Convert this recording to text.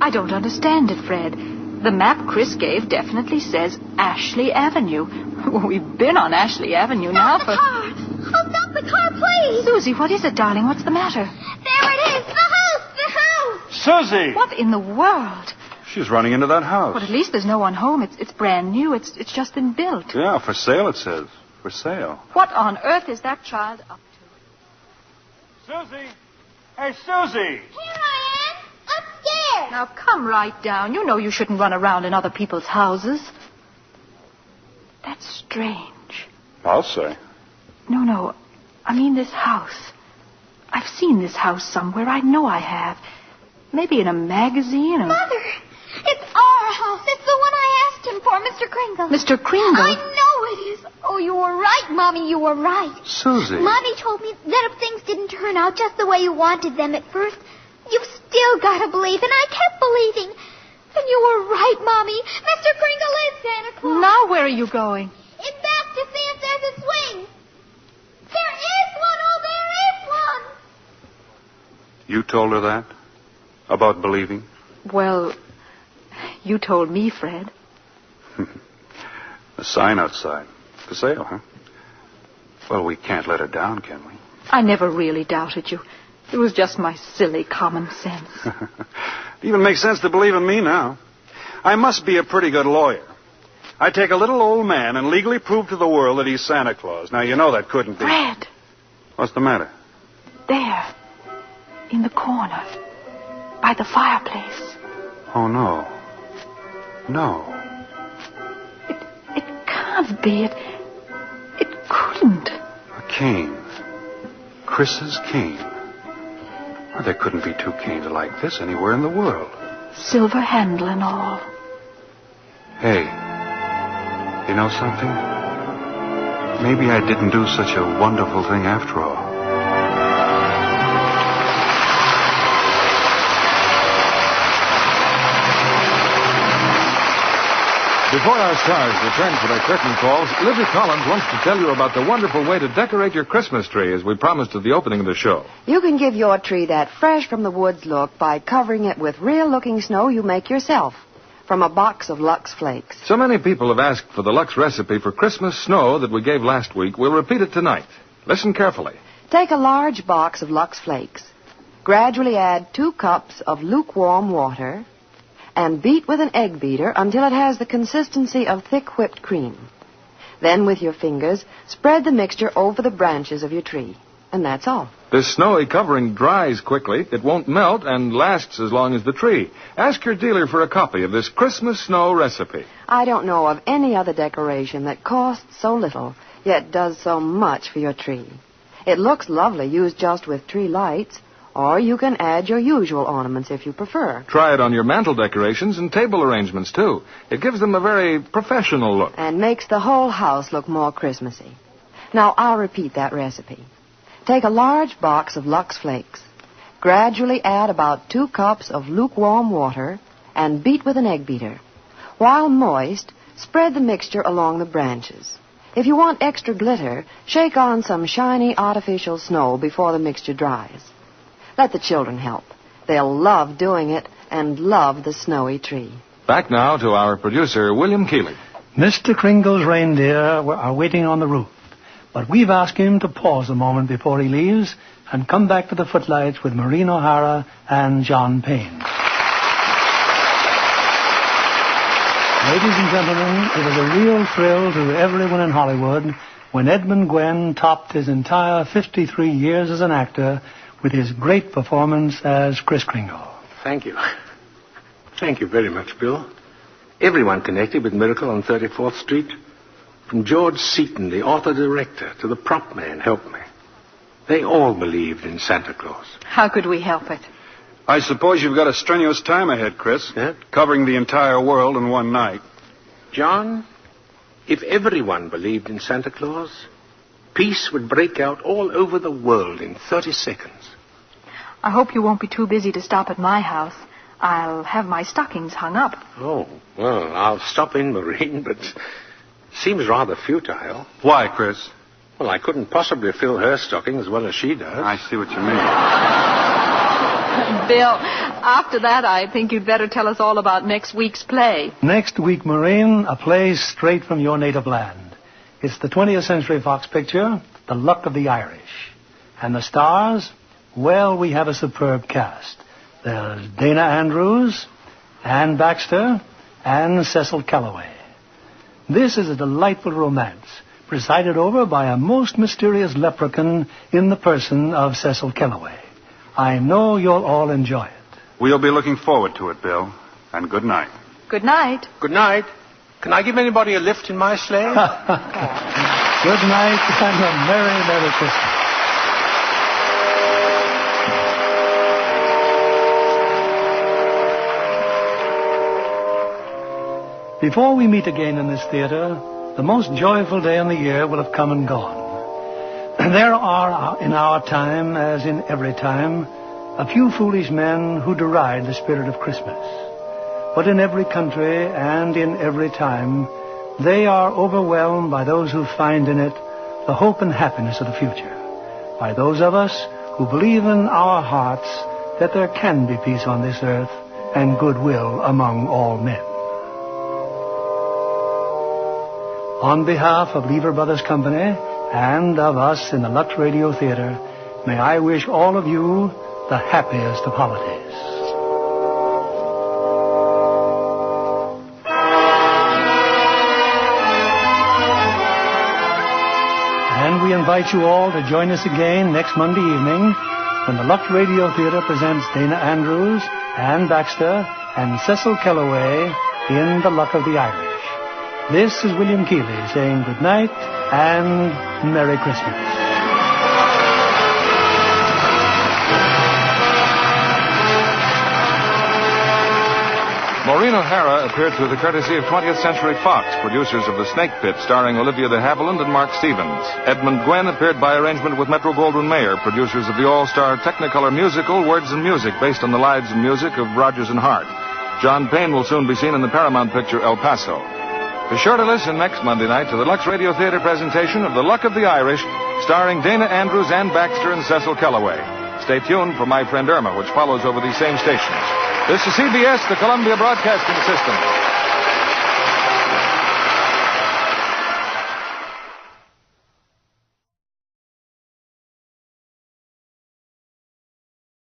I don't understand it, Fred. The map Chris gave definitely says Ashley Avenue. We've been on Ashley Avenue now for... Stop the car! Oh, stop the car, please! Susie, what is it, darling? What's the matter? There it is! The house! The house! Susie! What in the world? She's running into that house. Well, at least there's no one home. It's brand new. It's just been built. Yeah, for sale, it says. For sale. What on earth is that child up to? Susie! Hey, Susie! Here I am! Upstairs! Now, come right down. You know you shouldn't run around in other people's houses. That's strange. I'll say. No. I mean this house. I've seen this house somewhere. I know I have. Maybe in a magazine or... Mother! It's our house. It's the one I asked him for, Mr. Kringle. Mr. Kringle? I know it is. Oh, you were right, Mommy. You were right. Susie. Mommy told me that if things didn't turn out just the way you wanted them at first, you've still got to believe. And I kept believing. And you were right, Mommy. Mr. Kringle is Santa Claus. Now where are you going? In back to see if there's a swing. There is one. Oh, there is one. You told her that? About believing? Well, you told me, Fred. A sign outside. For sale, huh? Well, we can't let her down, can we? I never really doubted you. It was just my silly common sense. It even makes sense to believe in me now. I must be a pretty good lawyer. I take a little old man and legally prove to the world that he's Santa Claus. Now, you know that couldn't be... Fred! What's the matter? There. In the corner. By the fireplace. Oh, no. No. It can't be. It couldn't. A cane. Chris's cane. Well, there couldn't be two canes like this anywhere in the world. Silver handle and all. Hey, you know something? Maybe I didn't do such a wonderful thing after all. Before our stars return for their curtain calls, Libby Collins wants to tell you about the wonderful way to decorate your Christmas tree, as we promised at the opening of the show. You can give your tree that fresh from the woods look by covering it with real-looking snow you make yourself from a box of Lux Flakes. So many people have asked for the Lux recipe for Christmas snow that we gave last week. We'll repeat it tonight. Listen carefully. Take a large box of Lux Flakes. Gradually add 2 cups of lukewarm water and beat with an egg beater until it has the consistency of thick whipped cream. Then, with your fingers, spread the mixture over the branches of your tree. And that's all. This snowy covering dries quickly, it won't melt, and lasts as long as the tree. Ask your dealer for a copy of this Christmas snow recipe. I don't know of any other decoration that costs so little, yet does so much for your tree. It looks lovely used just with tree lights, or you can add your usual ornaments if you prefer. Try it on your mantel decorations and table arrangements, too. It gives them a very professional look. And makes the whole house look more Christmassy. Now, I'll repeat that recipe. Take a large box of Lux Flakes. Gradually add about 2 cups of lukewarm water and beat with an egg beater. While moist, spread the mixture along the branches. If you want extra glitter, shake on some shiny artificial snow before the mixture dries. Let the children help. They'll love doing it and love the snowy tree. Back now to our producer, William Keeley. Mr. Kringle's reindeer are waiting on the roof, but we've asked him to pause a moment before he leaves and come back to the footlights with Maureen O'Hara and John Payne. Ladies and gentlemen, it was a real thrill to everyone in Hollywood when Edmund Gwenn topped his entire 53 years as an actor with his great performance as Kris Kringle. Thank you. Thank you very much, Bill. Everyone connected with Miracle on 34th Street, from George Seaton, the author-director, to the prop man, helped me. They all believed in Santa Claus. How could we help it? I suppose you've got a strenuous time ahead, Chris. Yeah? Covering the entire world in one night. John, if everyone believed in Santa Claus, peace would break out all over the world in 30 seconds. I hope you won't be too busy to stop at my house. I'll have my stockings hung up. Oh, well, I'll stop in, Maureen, but seems rather futile. Why, Chris? Well, I couldn't possibly fill her stocking as well as she does. I see what you mean. Bill, After that, I think you'd better tell us all about next week's play. Next week, Maureen, a play straight from your native land. It's the 20th Century Fox picture, The Luck of the Irish. And the stars? Well, we have a superb cast. There's Dana Andrews, Ann Baxter, and Cecil Calloway. This is a delightful romance, presided over by a most mysterious leprechaun in the person of Cecil Calloway. I know you'll all enjoy it. We'll be looking forward to it, Bill. And good night. Good night. Good night. Can I give anybody a lift in my sleigh? Good night and a Merry, Merry Christmas. Before we meet again in this theater, the most joyful day in the year will have come and gone. There are, in our time, as in every time, a few foolish men who deride the spirit of Christmas. But in every country and in every time, they are overwhelmed by those who find in it the hope and happiness of the future. By those of us who believe in our hearts that there can be peace on this earth and goodwill among all men. On behalf of Lever Brothers Company and of us in the Lux Radio Theater, may I wish all of you the happiest of holidays. And we invite you all to join us again next Monday evening when the Lux Radio Theater presents Dana Andrews, Ann Baxter, and Cecil Calloway in The Luck of the Irish. This is William Keeley saying good night and Merry Christmas. Maureen O'Hara appeared through the courtesy of 20th Century Fox, producers of The Snake Pit, starring Olivia de Havilland and Mark Stevens. Edmund Gwenn appeared by arrangement with Metro-Goldwyn-Mayer, producers of the all-star Technicolor musical Words and Music, based on the lives and music of Rodgers and Hart. John Payne will soon be seen in the Paramount picture El Paso. Be sure to listen next Monday night to the Lux Radio Theater presentation of The Luck of the Irish, starring Dana Andrews, Ann Baxter, and Cecil Calloway. Stay tuned for My Friend Irma, which follows over these same stations. This is CBS, the Columbia Broadcasting System.